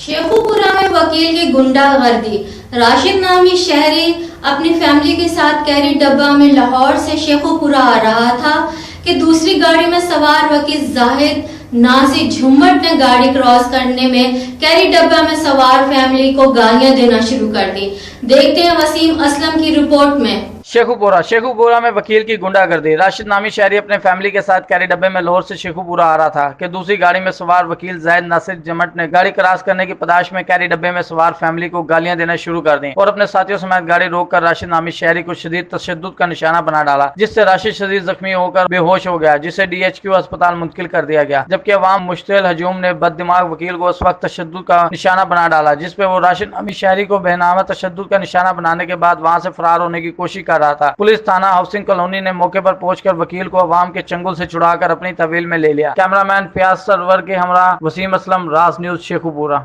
शेखुपुरा में वकील की गुंडागर्दी। राशिद नामी शहरी अपनी फैमिली के साथ कैरी डब्बा में लाहौर से शेखुपुरा आ रहा था कि दूसरी गाड़ी में सवार वकील जाहिद नाजी झुम्मट ने गाड़ी क्रॉस करने में कैरी डब्बा में सवार फैमिली को गालियां देना शुरू कर दी। देखते हैं वसीम असलम की रिपोर्ट में। शेखुपुरा में वकील की गुंडागर्दी। राशिद नामी शहरी अपने फैमिली के साथ कैरी डब्बे में लाहौर से शेखुपुरा आ रहा था कि दूसरी गाड़ी में सवार वकील जाहिद नासिर जमट ने गाड़ी क्रॉस करने की तलाश में कैरी डब्बे में सवार फैमिली को गालियां देना शुरू कर दी और अपने साथियों समेत गाड़ी रोककर राशिद नामी शहरी को शदीद तशद्दुद का निशाना बना डाला, जिससे राशिद शदीद जख्मी होकर बेहोश हो गया, जिसे DHQ अस्पताल मुंतकिल कर दिया गया। जबकि अवाम मुश्तिल हजूम ने बददिमाग वकील को उस वक्त तशद्दुद का निशाना बना डाला जिसपे वो राशिद नामी शहरी को बेनामा तशद्दुद का निशाना बनाने के बाद वहां से फरार होने की कोशिश कर रहा था। पुलिस थाना हाउसिंग कॉलोनी ने मौके पर पहुंचकर वकील को अवाम के चंगुल से छुड़ाकर अपनी तहवील में ले लिया। कैमरामैन फयाज सरवर के हमरा वसीम असलम, राज न्यूज, शेखुपुरा।